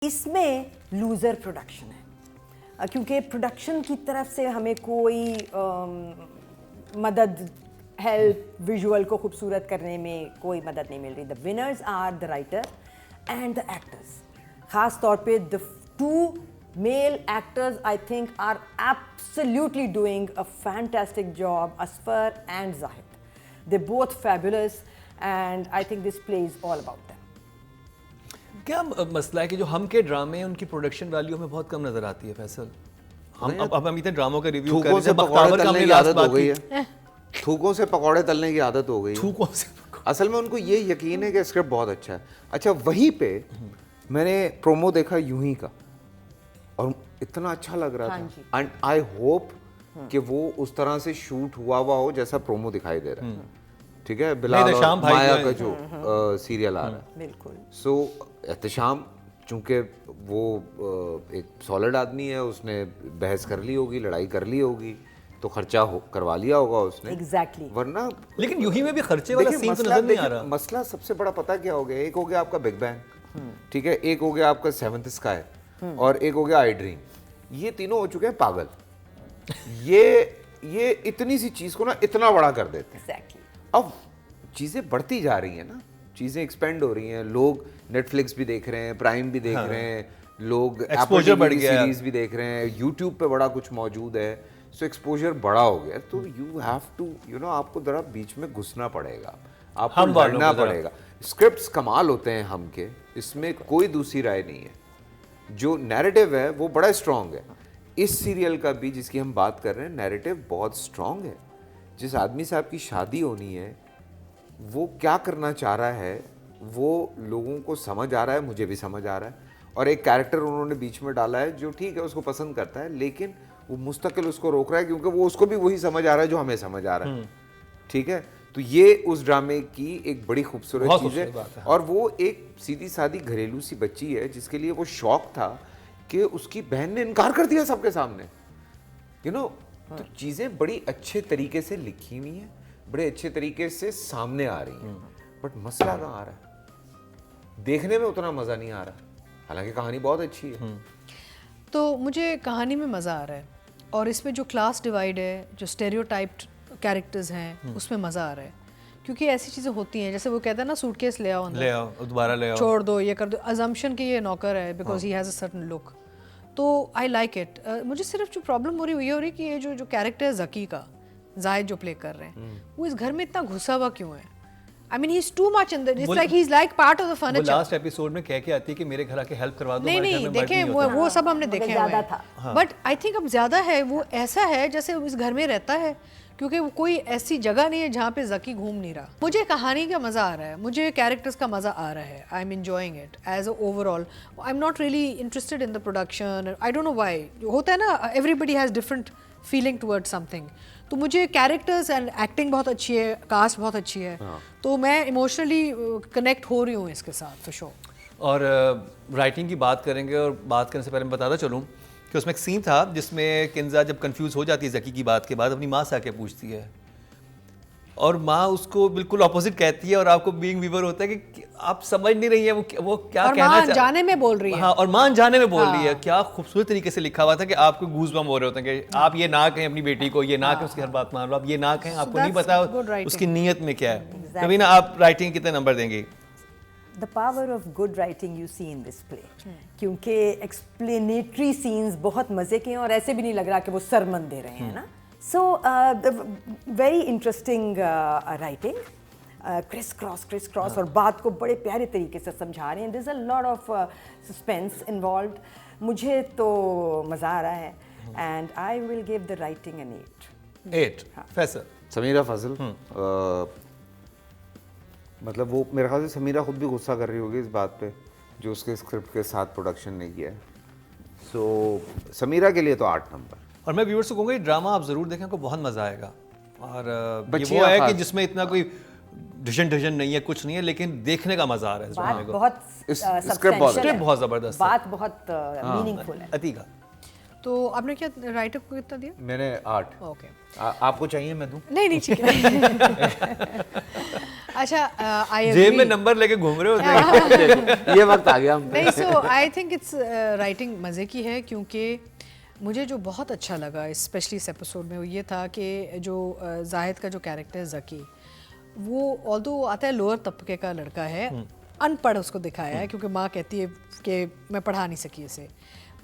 इसमें loser production है क्योंकि प्रोडक्शन की तरफ से हमें कोई मदद हेल्प विजुअल को खूबसूरत करने में कोई मदद नहीं मिल रही. The winners are the writer and the actors. ख़ास तौर पे the two male actors I think are absolutely doing a fantastic job. Azfar and Zahid, they both fabulous and I think this play is all about them. क्या मसला है कि जो हम के ड्रामे उनकी प्रोडक्शन वैल्यू हमें बहुत कम नजर आती है फैसल? हम इतने ड्रामों का रिव्यू कर रहे हैं. पकौड़े तलने की आदत हो गई है. थूकों से पकौड़े तलने की आदत हो गई है. थूकों से असल में उनको ये यकीन है कि स्क्रिप्ट बहुत अच्छा है. अच्छा, वहीं पे मैंने प्रोमो देखा यूं ही का और इतना अच्छा लग रहा था. एंड आई होप कि वो उस तरह से शूट हुआ हो जैसा प्रोमो दिखाई दे रहा है. ठीक है, बिलाल और माया का जो सीरियल आ रहा है. बिल्कुल. सो एहतशाम चूंकि वो एक सॉलिड आदमी है, उसने बहस कर ली होगी, लड़ाई कर ली होगी, तो खर्चा करवा लिया होगा उसने. एग्जैक्टली. वरना लेकिन यूं ही में भी खर्चे वाला सीन तो नजर नहीं आ रहा. मसला सबसे बड़ा पता क्या हो गया? एक हो गया आपका बिग बैंग, ठीक है, एक हो गया आपका सेवंथ स्काई और एक हो गया आई ड्रीम. ये तीनों हो चुके हैं पागल. ये इतनी सी चीज को ना इतना बड़ा कर देते हैं. एग्जैक्टली. अब चीजें बढ़ती जा रही हैं ना, चीजें एक्सपेंड हो रही हैं. लोग नेटफ्लिक्स भी देख रहे हैं, प्राइम भी देख रहे हैं, लोग एक्सपोजर बढ़ गया, सीरीज भी देख रहे हैं, यूट्यूब पे बड़ा कुछ मौजूद है. सो एक्सपोजर बड़ा हो गया. तो यू हैव टू आपको जरा बीच में घुसना पड़ेगा, आपको लड़ना पड़ेगा. स्क्रिप्ट्स कमाल होते हैं हम के, इसमें कोई दूसरी राय नहीं है. जो नैरेटिव है वो बड़ा स्ट्रांग है. इस सीरियल का भी जिसकी हम बात कर रहे हैं, नैरेटिव बहुत स्ट्रांग है. जिस आदमी से आपकी शादी होनी है वो क्या करना चाह रहा है वो लोगों को समझ आ रहा है, मुझे भी समझ आ रहा है. और एक कैरेक्टर उन्होंने बीच में डाला है जो ठीक है उसको पसंद करता है, लेकिन वो मुस्तकिल उसको रोक रहा है क्योंकि वो उसको भी वही समझ आ रहा है जो हमें समझ आ रहा है. ठीक है, तो ये उस ड्रामे की एक बड़ी खूबसूरत चीज़ है. और वो एक सीधी सादी घरेलू सी बच्ची है जिसके लिए वो शौक था कि उसकी बहन ने इनकार कर दिया सबके सामने. तो चीज़ें बड़ी अच्छे तरीके से लिखी हुई हैं, बड़े अच्छे तरीके से सामने आ रही हैं. बट मसला कहाँ आ रहा है? देखने में उतना मज़ा नहीं आ रहा, हालांकि कहानी बहुत अच्छी है. तो मुझे कहानी में मज़ा आ रहा है और इसमें जो क्लास डिवाइड है, जो स्टेरियोटाइप्ड कैरेक्टर्स हैं, उसमें मज़ा आ रहा है. क्योंकि ऐसी चीज़ें होती हैं, जैसे वो कहता है ना, सूटकेस ले आओ, दोबारा ले आओ, छोड़ दो, ये कर दो, अजम्पशन कि ये नौकर है because he has a certain look. तो आई लाइक इट. मुझे सिर्फ जो प्रॉब्लम हो रही है कि ये जो कैरेक्टर है ज़की का, जाहिद जो प्ले कर रहे हैं, वो इस घर में इतना घुसा हुआ क्यों है? I mean, he's too much in the. It's like he's like part of the furniture. वो लास्ट एपिसोड में कह के आती है कि मेरे घर आके हेल्प करवा दो. नहीं, देखें वो सब हमने देखे हुए हैं. बट आई थिंक अब ज़्यादा है. वो ऐसा है जैसे इस घर में रहता है, क्योंकि वो कोई ऐसी जगह नहीं है जहाँ पे ज़की घूम नहीं रहा. मुझे कहानी का मज़ा आ रहा है, मुझे कैरेक्टर्स का मज़ा आ रहा है. I am enjoying it as a overall. I am not really interested in the production. I don't know why. होता है ना, everybody has different feeling toward something. तो मुझे कैरेक्टर्स एंड एक्टिंग बहुत अच्छी है, कास्ट बहुत अच्छी है. तो मैं इमोशनली कनेक्ट हो रही हूँ इसके साथ फॉर श्योर. और राइटिंग की बात करेंगे, और बात करने से पहले मैं बताता चलूँ कि उसमें एक सीन था जिसमें किंजा जब कंफ्यूज हो जाती है ज़की की बात के बाद, अपनी माँ से आके पूछती है और माँ उसको बिल्कुल ऑपोजिट कहती है. और आपको बीइंग व्यूअर होता है कि आप समझ नहीं रही है वो क्या कहना जाने में बोल रही है. हाँ, और मान जाने में बोल रही है. क्या खूबसूरत तरीके से लिखा हुआ था कि आपको गूज़बम्प हो रहे होते हैं कि आप ये ना कहें अपनी बेटी को, ये ना कहें उसकी हर बात मान लो, आप ये ना कहें, आपको नहीं पता उसकी नीयत में क्या है. कभी ना आप राइटिंग कितने नंबर देंगे? The power of good writing you see in this play. क्योंकि explanatory scenes बहुत मज़े के हैं और ऐसे भी नहीं लग रहा कि वो सरमन दे रहे हैं ना. So very interesting writing. Criss cross और बात को बड़े प्यारे तरीके से समझा रहे हैं. There's a lot of suspense involved. मुझे तो मज़ा आ रहा है and I will give the writing an 8. Faisal. Samira फजल, मतलब वो मेरे ख्याल से समीरा खुद भी गुस्सा कर रही होगी इस बात पे जो उसके स्क्रिप्ट के साथ प्रोडक्शन ने किया है. सो समीरा के लिए तो 8 नंबर. और मैं व्यूअर्स को कहूँगा ये ड्रामा आप ज़रूर देखें, आपको बहुत मज़ा आएगा. और ये वो है कि जिसमें इतना कोई ढिशन नहीं है, कुछ नहीं है, लेकिन देखने का मज़ा आ रहा है इस ड्रामे को. बहुत स्क्रिप्ट बहुत ज़बरदस्त, बात बहुत मीनिंगफुल है. अतीका. तो आपने क्या राइटर को कितना दिया? मैंने 8। ओके, आपको चाहिए मैं दूं? नहीं ठीक है। अच्छा, आई जेब में नंबर लेके घूम रहे होते ये वक्त आ गया हम पे। नहीं, सो आई थिंक इट्स राइटिंग मज़े की है, क्योंकि मुझे जो बहुत अच्छा लगा स्पेशली इस एपिसोड में वो ये था कि जो जाहिद का जो कैरेक्टर है ज़की, वो ऑल्दो आता है लोअर तबके का लड़का है, अनपढ़ उसको दिखाया है क्योंकि माँ कहती है कि मैं पढ़ा नहीं सकी इसे,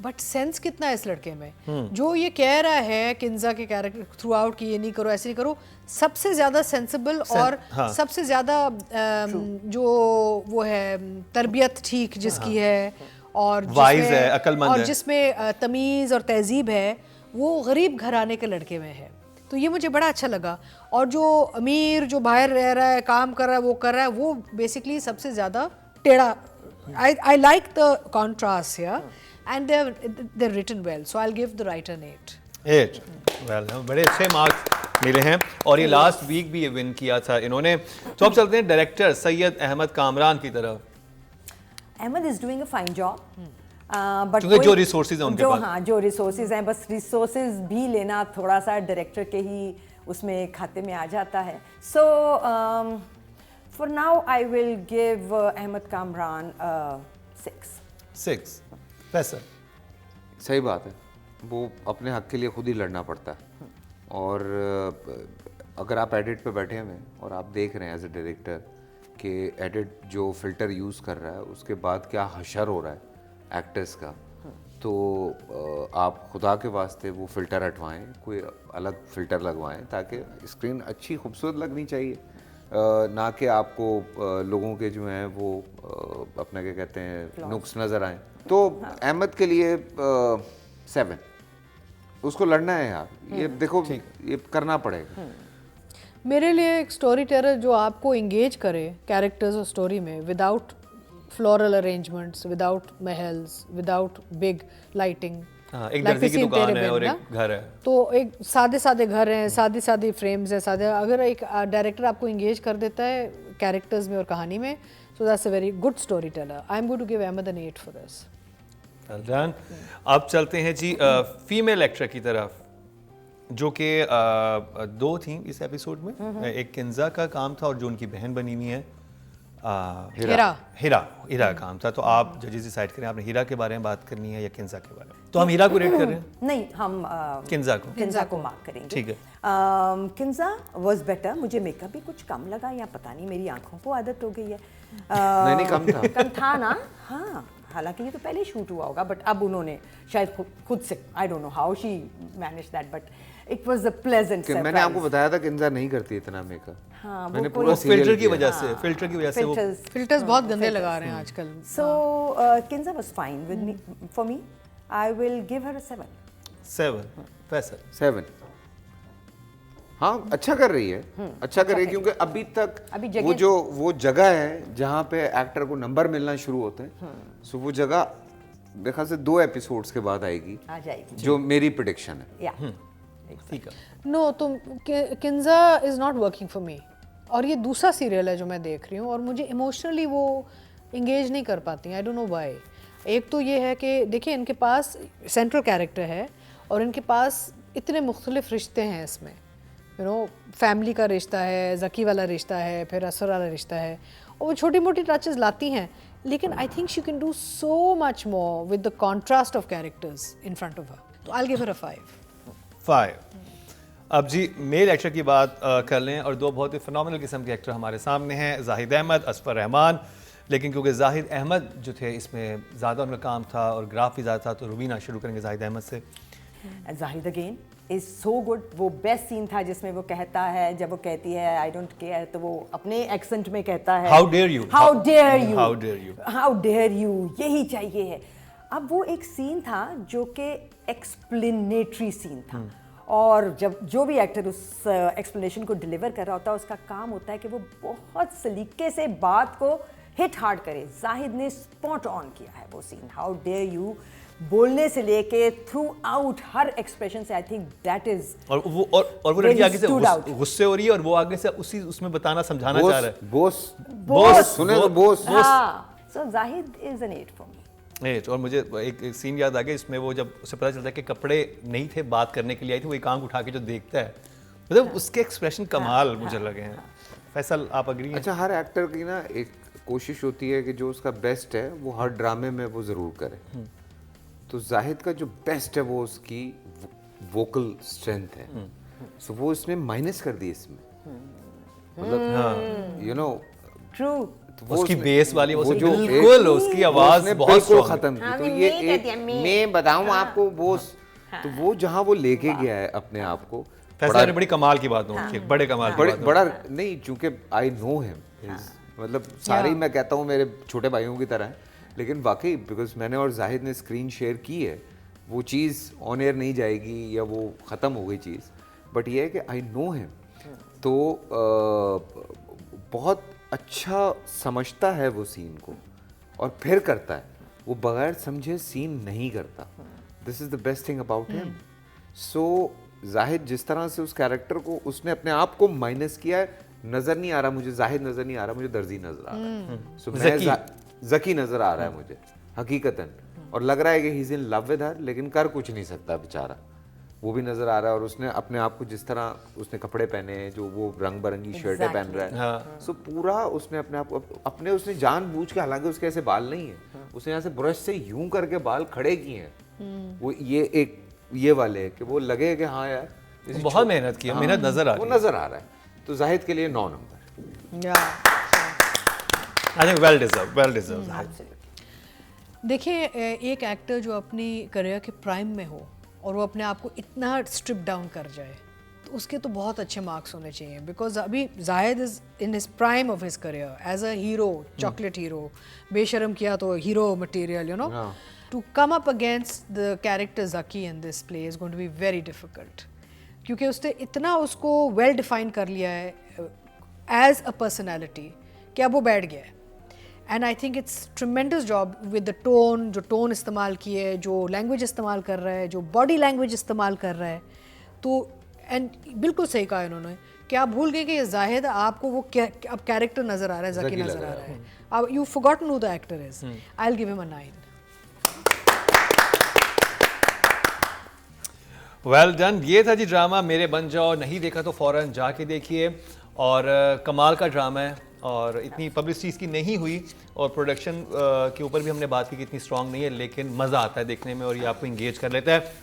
बट सेंस कितना है इस लड़के में। जो ये कह रहा है किंजा के कैरेक्टर थ्रू आउट कि ये नहीं करो ऐसे नहीं करो, सबसे ज़्यादा सेंसिबल और सबसे ज़्यादा जो वो है तरबियत ठीक जिसकी है और जिसमें तमीज़ और तहजीब है, वो गरीब घराने के लड़के में है। तो ये मुझे बड़ा अच्छा लगा। और जो अमीर जो बाहर रह रहा है, काम कर रहा है, वो कर रहा है, वो बेसिकली सबसे ज़्यादा टेढ़ा। I like the contrast here and they're written well, so I'll give the writer an 8. Well, बड़े अच्छे मार्क्स मिले हैं और ये लास्ट वीक भी ये विन किया था इन्होंने। तो अब चलते हैं डायरेक्टर सैयद अहमद कामरान की तरफ। Ahmed is doing a fine job, but क्योंकि जो रिसोर्सेज हैं उनके पास, हाँ जो रिसोर्सेज हैं, बस रिसोर्सेज भी लेना थोड़ा सा डायरेक्टर के ही उसमें खाते में आ जाता है। So for now I will give Ahmed Kamran 6। पैसा सही बात है, वो अपने हक के लिए खुद ही लड़ना पड़ता है। और अगर आप एडिट पे बैठे हुए और आप देख रहे हैं एज ए डायरेक्टर कि एडिट जो फ़िल्टर यूज़ कर रहा है उसके बाद क्या हशर हो रहा है एक्टर्स का, तो आप खुदा के वास्ते वो फ़िल्टर हटवाएं, कोई अलग फ़िल्टर लगवाएं ताकि स्क्रीन अच्छी खूबसूरत लगनी चाहिए, ना कि आपको लोगों के जो हैं वो अपना क्या कहते हैं नुक्स नज़र आएँ। तो अहमद के लिए 7, उसको लड़ना है यार, ये देखो ये करना पड़ेगा। मेरे लिए एक स्टोरी टेलर जो आपको इंगेज करे कैरेक्टर्स और स्टोरी में, विदाउट फ्लोरल अरेंजमेंट्स, विदाउट महल्स, विदाउट बिग लाइटिंग, एक दर्जी की दुकान है और एक घर है, तो एक सादे सादे घर हैं, सादी सादी फ्रेम्स हैं, सादे, अगर एक डायरेक्टर आपको इंगेज कर देता है कैरेक्टर्स में और कहानी में, so that's a very good story teller. I am going to give Ahmed an 8 for this. अब चलते हैं जी फीमेल एक्टर की तरफ, जो कि 2 थी इस एपिसोड में। एक किंजा का काम था और जो उनकी बहन बनी हुई है हीरा का काम था। तो आप जजेस डिसाइड करें, आपने हीरा के बारे में बात करनी है या किंजा के बारे में। तो हम हीरा को रेट कर रहे हैं? नहीं, हम किंजा को मार्क करेंगे। ठीक है। Kinza was better. मुझे मेकअप भी कुछ कम लगा, या पता नहीं मेरी आंखों को आदत हो गई है। नहीं कम था ना। हाँ, हालांकि ये तो पहले शूट हुआ होगा, बट अब उन्होंने शायद खुद से, आई don't know how she manage that, but it was a pleasant surprise. मैंने आपको बताया था किंजा नहीं करती इतना मेकअप। हाँ, मैंने पूरा फिल्टर की वजह से, वो फिल्टर्स बहुत गंदे लगा रहे हैं आजकल। So Kinza was fine with me, for me. I will give her a 7। पैसा 7। हाँ, अच्छा कर रही है, अच्छा कर रही है, क्योंकि अभी तक वो जगह है जहाँ पे एक्टर को नंबर मिलना शुरू होते हैं। सो वो जगह देखा से 2 एपिसोड्स के बाद आएगी, आ जाएगी, जो मेरी प्रेडिक्शन है। ठीक है। नो, तुम Kinza is not working for me. और ये दूसरा सीरियल है जो मैं देख रही हूँ और मुझे इमोशनली वो इंगेज नहीं कर पाती। आई डोंट नो व्हाई। एक तो ये है कि देखिए, इनके पास सेंट्रल कैरेक्टर है और इनके पास इतने मुख्तलिफ रिश्ते हैं इसमें, यू नो, फैमिली का रिश्ता है, ज़की वाला रिश्ता है, फिर असर वाला रिश्ता है, और वो छोटी मोटी टचेस लाती हैं, लेकिन I think she can do so much more with the contrast of characters in front of her. तो आई विल गिव हर अ 5। अब जी मेल एक्टर की बात कर लें, और 2 बहुत ही फिनोमिनल किस्म के एक्टर हमारे सामने हैं, जाहिद अहमद, असफर रहमान। लेकिन क्योंकि जाहिद अहमद जो थे इसमें ज़्यादा उनका काम था और ग्राफ भी ज़्यादा था, तो रुबीना शुरू करेंगे जाहिद अहमद से। Zahid again is so good. वो बेस्ट सीन था जिसमें वो कहता है, जब वो कहती है आई डोंट केयर, तो वो अपने एक्सेंट में कहता है how dare you, how dare you, how dare you, how dare you, यही चाहिए है। अब वो एक सीन था जो कि एक्सप्लेनेटरी सीन था, और जब जो भी एक्टर उस एक्सप्लेनेशन को डिलीवर कर रहा होता है, उसका काम होता है कि वो बहुत सलीके से बात को हिट हार्ड करे। जाहिद ने स्पॉट ऑन किया है वो सीन, हाउ डेयर यू, बोलने से लेके थ्रू आउट हर एक्सप्रेशन से। आई थिंक दैट इज, और वो लड़की आगे से गुस्से हो रही है और वो आगे से उसमें बताना समझाना चाह रहा है, बोस सुने तो बोस। हाँ, so Zahid is an 8 for me. और मुझे एक सीन याद आ गया इसमें वो जब उसे पता चलता है कि कपड़े नहीं थे, बात करने के लिए आई थी, वो एक आंख उठा के जो देखता है, मतलब उसके एक्सप्रेशन कमाल मुझे लगे हैं। फैसल आप अग्री हैं? अच्छा, हर एक्टर की ना एक कोशिश होती है कि जो उसका बेस्ट है वो हर ड्रामे में वो ज़रूर करे। तो जाहिद का जो बेस्ट है वो उसकी वोकल स्ट्रेंथ है, सो वो इसने माइनस कर दी इसमें, मतलब यू नो ट्रू। उसकी बेस वाली वो जो बिल्कुल उसकी आवाज बहुत स्ट्रांग खत्म की। तो ये एक मैं बताऊं आपको वो, तो वो जहां वो लेके गया है अपने आप को, बड़ी कमाल की बात है, बड़े कमाल की बात बड़ा नहीं, चूंकि आई नो हिम, मतलब सारे ही मैं कहता हूँ मेरे छोटे भाइयों की तरह है, लेकिन वाकई बिकॉज मैंने और जाहिद ने स्क्रीन शेयर की है, वो चीज़ ऑन एयर नहीं जाएगी या वो ख़त्म हो गई चीज़, बट ये है कि आई नो हिम, तो बहुत अच्छा समझता है वो सीन को और फिर करता है, वो बगैर समझे सीन नहीं करता। This is the best thing about him. So Zahid जिस तरह से उस कैरेक्टर को उसने अपने आप को माइनस किया है, नज़र नहीं आ रहा मुझे जाहिद, नज़र नहीं आ रहा मुझे दर्जी नज़र आ रहा है, सो मैं ज़की नज़र आ रहा है मुझे हकीकतन, और लग रहा है कि he is in love with her, लेकिन कर कुछ नहीं सकता बेचारा, वो भी नज़र आ रहा है। और उसने अपने आप को जिस तरह उसने कपड़े पहने हैं, जो वो रंग बिरंगी शर्टें पहन रहा है, सो पूरा उसने अपने आप को उसने जानबूझ के, हालांकि उसके ऐसे बाल नहीं है, उसने यहाँ से ब्रश से यूं करके बाल खड़े किए हैं, वो ये वाले कि वो लगे कि हाँ यार बहुत मेहनत की है, मेहनत नजर आ रही है, वो नजर आ रहा है। तो जाहिद के लिए 9 number. I think well deserve. देखिए, एक एक्टर जो अपनी करियर के प्राइम में हो और वो अपने आप को इतना स्ट्रिप डाउन कर जाए, तो उसके तो बहुत अच्छे मार्क्स होने चाहिए, बिकॉज अभी Zahid is in his prime of his career as a hero, chocolate hero, बेशरम किया तो hero material, you know, to come up against the character Zaki in this play is going to be very difficult, क्योंकि उसने इतना उसको well define कर लिया है एज अ पर्सनैलिटी कि अब वो बैठ गया है। And I think it's tremendous job with the tone, जो टोन इस्तेमाल किए है, जो लैंग्वेज इस्तेमाल कर रहा है, जो बॉडी लैंग्वेज इस्तेमाल कर रहा है, तो एंड बिल्कुल सही कहा इन्होंने कि आप भूल गए कि ये जाहिद, आपको वो अब कैरेक्टर नज़र आ रहा है, ज़की नज़र आ रहा है, अब you forgotten who the actor is. I will give him a 9। Well done. ये था जी ड्रामा मेरे बन जाओ, नहीं देखा तो फ़ौरन जाके देखिए, और कमाल का ड्रामा है और इतनी पब्लिसिटी इसकी नहीं हुई, और प्रोडक्शन के ऊपर भी हमने बात की कि इतनी स्ट्रांग नहीं है, लेकिन मज़ा आता है देखने में और ये आपको इंगेज कर लेता है।